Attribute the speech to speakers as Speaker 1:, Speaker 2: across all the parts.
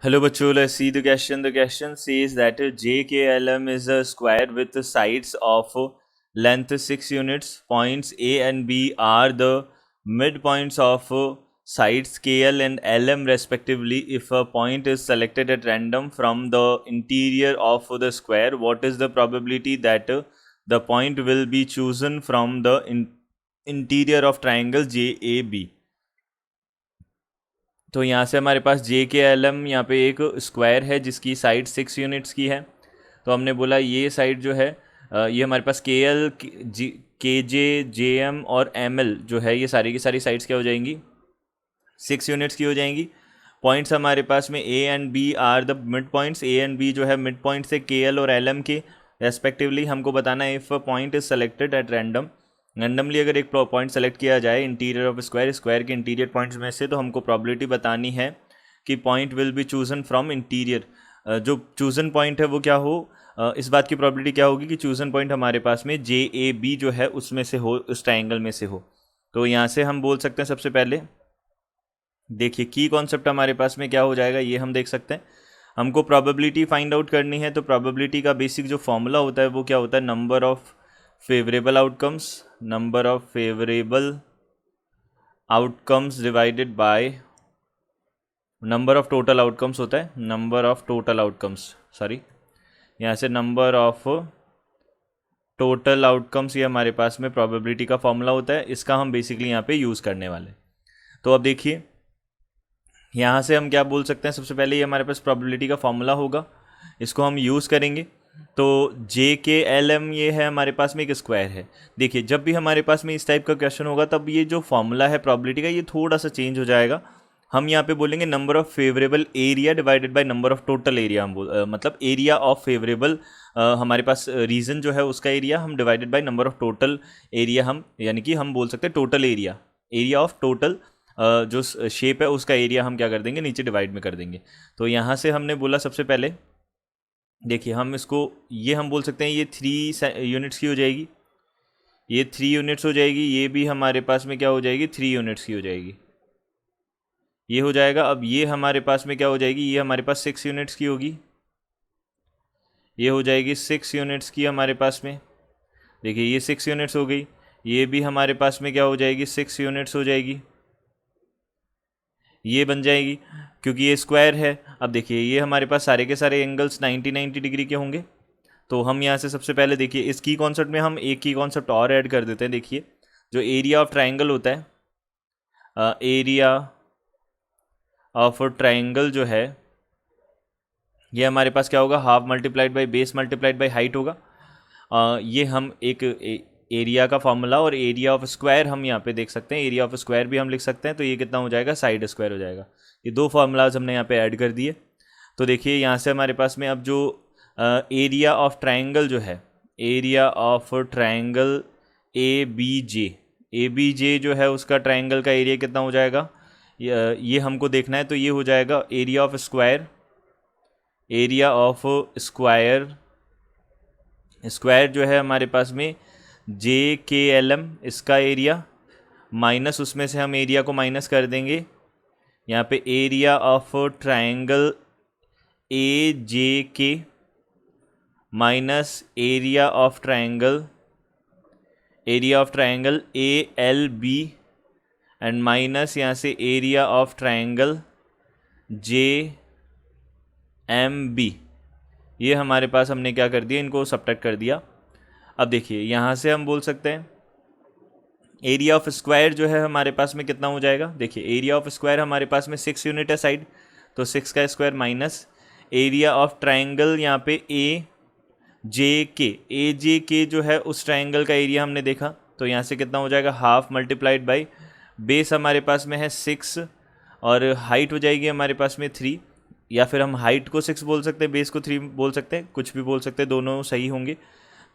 Speaker 1: Hello bachcho, let's see the question. The question says that JKLM is a square with sides of length 6 units. Points A and B are the midpoints of sides KL and LM respectively. If a point is selected at random from the interior of the square, what is the probability that the point will be chosen from the interior of triangle JAB? तो यहाँ से हमारे पास जे के L M यहाँ पे एक square है जिसकी साइड 6 यूनिट्स की है। तो हमने बोला ये साइड जो है ये हमारे पास के एल के जे जे एम और एम एल जो है ये सारी की सारी साइड्स क्या हो जाएंगी 6 यूनिट्स की हो जाएंगी। पॉइंट्स हमारे पास में A and B are the midpoints. A and B जो है मिड पॉइंट्स है के एल और एल एम के रेस्पेक्टिवली। हमको बताना है if point is selected at randomly अगर एक पॉइंट सेलेक्ट किया जाए इंटीरियर ऑफ स्क्वायर के इंटीरियर पॉइंट्स में से, तो हमको प्रॉबिलिटी बतानी है कि point will be chosen from interior. जो चूजन पॉइंट है वो क्या हो, इस बात की प्रॉबिलिटी क्या होगी कि चूजन पॉइंट हमारे पास में जे ए बी जो है उसमें से हो, उस ट्राइंगल में से हो। तो यहाँ से हम बोल सकते हैं सबसे पहले देखिए की कॉन्सेप्ट हमारे पास में क्या हो जाएगा ये हम देख सकते हैं। हमको प्रोबेबिलिटी फाइंड आउट करनी है, तो प्रोबेबिलिटी का बेसिक जो फॉर्मूला होता है वो क्या होता है, number of favourable outcomes divided by number of total outcomes होता है, number of total outcomes, sorry यहाँ से नंबर ऑफ टोटल आउटकम्स ये हमारे पास में प्रोबेबिलिटी का फॉर्मूला होता है। इसका हम बेसिकली यहाँ पे यूज़ करने वाले। तो अब देखिए यहाँ से हम क्या बोल सकते हैं, सबसे पहले ये हमारे पास प्रोबेबिलिटी का फॉर्मूला होगा, इसको हम यूज़ करेंगे। तो जे के एल एम ये है हमारे पास में एक स्क्वायर है। देखिए जब भी हमारे पास में इस टाइप का क्वेश्चन होगा तब ये जो फॉर्मूला है प्रोबेबिलिटी का ये थोड़ा सा चेंज हो जाएगा। हम यहाँ पे बोलेंगे number of favourable area divided by number of total area. हम मतलब एरिया ऑफ फेवरेबल हमारे पास रीजन जो है उसका एरिया हम divided by number of total area, हम यानी कि हम बोल सकते हैं टोटल एरिया ऑफ टोटल जो शेप है उसका एरिया हम क्या कर देंगे नीचे डिवाइड में कर देंगे। तो यहाँ से हमने बोला सबसे पहले देखिए हम इसको ये हम बोल सकते हैं ये 3 यूनिट्स की हो जाएगी, ये 3 यूनिट्स हो जाएगी, ये भी हमारे पास में क्या हो जाएगी 3 यूनिट्स की हो जाएगी, ये हो जाएगा। अब ये हमारे पास में क्या हो जाएगी, ये हमारे पास 6 यूनिट्स की होगी, ये हो जाएगी 6 यूनिट्स की हमारे पास में। देखिए ये 6 यूनिट्स हो गई, ये भी हमारे पास में क्या हो जाएगी 6 यूनिट्स हो जाएगी, ये बन जाएगी क्योंकि ये स्क्वायर है। अब देखिए ये हमारे पास सारे के सारे एंगल्स 90 डिग्री के होंगे। तो हम यहाँ से सबसे पहले देखिए इस की कॉन्सेप्ट में हम एक की कॉन्सेप्ट और ऐड कर देते हैं। देखिए जो एरिया ऑफ ट्राइंगल होता है, एरिया ऑफ ट्राइंगल जो है ये हमारे पास क्या होगा, half multiplied by base multiplied by height होगा। ये हम एक एरिया का फॉर्मूला और एरिया ऑफ स्क्वायर हम यहाँ पे देख सकते हैं, एरिया ऑफ स्क्वायर भी हम लिख सकते हैं। तो ये कितना हो जाएगा, साइड स्क्वायर हो जाएगा। ये 2 फार्मूलाज हमने यहाँ पे ऐड कर दिए। तो देखिए यहाँ से हमारे पास में अब जो एरिया ऑफ ट्राइंगल जो है, area of triangle A B J जो है उसका ट्राइंगल का एरिया कितना हो जाएगा, ये हमको देखना है। तो ये हो जाएगा area of square, area of square जो है हमारे पास में जे के एल एम इसका एरिया माइनस उसमें से हम एरिया को माइनस कर देंगे। यहाँ पे area of triangle A J K minus area of triangle A L B and minus यहाँ से area of triangle J M B. ये हमारे पास हमने क्या कर दिया, इनको सब्ट्रैक्ट कर दिया। अब देखिए यहाँ से हम बोल सकते हैं एरिया ऑफ स्क्वायर जो है हमारे पास में कितना हो जाएगा। देखिए एरिया ऑफ स्क्वायर हमारे पास में 6 यूनिट है साइड, तो 6 का square minus area of triangle यहाँ पे ए जे के जो है उस ट्राइंगल का एरिया हमने देखा। तो यहाँ से कितना हो जाएगा, हाफ मल्टीप्लाइड बाई बेस हमारे पास में है 6 और हाइट हो जाएगी हमारे पास में 3, या फिर हम हाइट को 6 बोल सकते हैं, बेस को 3 बोल सकते हैं, कुछ भी बोल सकते हैं, दोनों सही होंगे।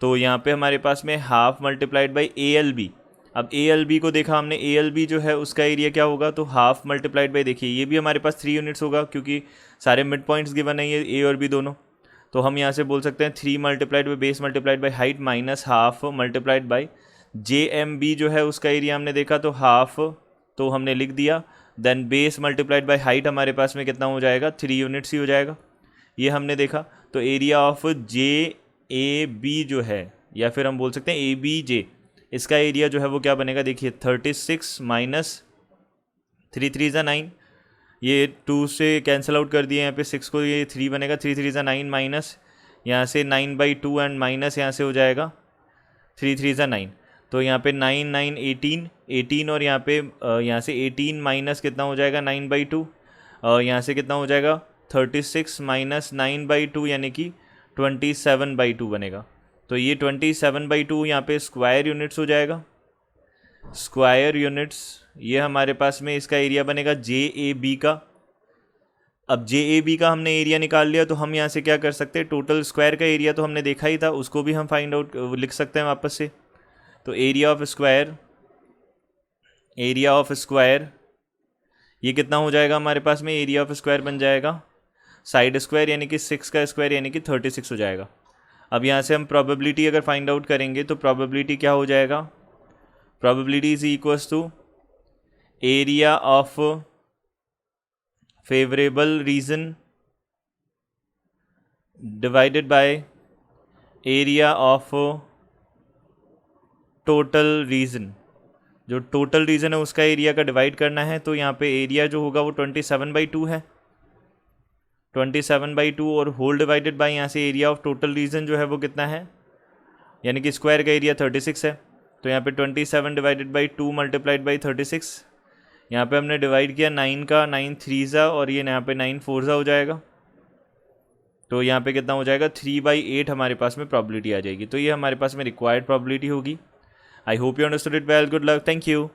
Speaker 1: तो यहाँ पे हमारे पास में half multiplied by A L B. अब ए एल बी को देखा हमने, ए एल बी जो है उसका एरिया क्या होगा, तो हाफ मल्टीप्लाइड बाई देखिए ये भी हमारे पास 3 यूनिट्स होगा क्योंकि सारे मिड पॉइंट्स गिवन है ये ए और बी दोनों। तो हम यहाँ से बोल सकते हैं 3 multiplied by base multiplied by height minus half multiplied by J M B जो है उसका एरिया हमने देखा तो हाफ, तो हमने लिख दिया। Then base multiplied by height हमारे पास में कितना हो जाएगा, 3 यूनिट्स ही हो जाएगा। ये हमने देखा। तो area of J A B जो है, या फिर हम बोल सकते हैं ए बी जे, इसका एरिया जो है वो क्या बनेगा, देखिए 36 माइनस 3 3 ज़ा 9, ये 2 से कैंसिल आउट कर दिए यहाँ पे 6 को, ये 3 बनेगा, 3 3 ज़ा 9 माइनस यहाँ से 9/2 एंड माइनस यहाँ से हो जाएगा 3 3 ज़ा 9। तो यहाँ पे 9 9 18 और यहाँ पे यहाँ से 18 माइनस कितना हो जाएगा 9/2, यहाँ से कितना हो जाएगा 36 माइनस 9/2 यानी कि 27/2 बनेगा। तो ये 27/2 यहाँ पे स्क्वायर यूनिट्स हो जाएगा, स्क्वायर यूनिट्स। ये हमारे पास में इसका एरिया बनेगा जे ए बी का। अब जे ए बी का हमने एरिया निकाल लिया, तो हम यहाँ से क्या कर सकते हैं, टोटल स्क्वायर का एरिया तो हमने देखा ही था, उसको भी हम फाइंड आउट लिख सकते हैं वापस से। तो एरिया ऑफ स्क्वायर ये कितना हो जाएगा हमारे पास में, एरिया ऑफ स्क्वायर बन जाएगा साइड स्क्वायर यानी कि 6 का स्क्वायर यानी कि 36 हो जाएगा। अब यहाँ से हम प्रोबेबिलिटी अगर फाइंड आउट करेंगे तो प्रोबेबिलिटी क्या हो जाएगा, probability is equals to area of favourable region divided by area of total region. जो टोटल रीजन है उसका एरिया का डिवाइड करना है, तो यहाँ पे एरिया जो होगा वो 27/2 है, 27/2 और होल डिवाइडेड बाय यहाँ से एरिया ऑफ टोटल रीजन जो है वो कितना है, यानी कि स्क्वायर का एरिया 36 है। तो यहाँ पे 27/2 मल्टीप्लाइड बाई 36, यहाँ पे हमने डिवाइड किया 9 का, 9 3 ज़ा और ये यहाँ पे 9 4 ज़ा हो जाएगा। तो यहाँ पे कितना हो जाएगा 3/8 हमारे पास में प्रोबेबिलिटी आ जाएगी। तो ये हमारे पास में रिक्वायर्ड प्रोबेबिलिटी होगी। I hope you understood it well, good luck, thank you.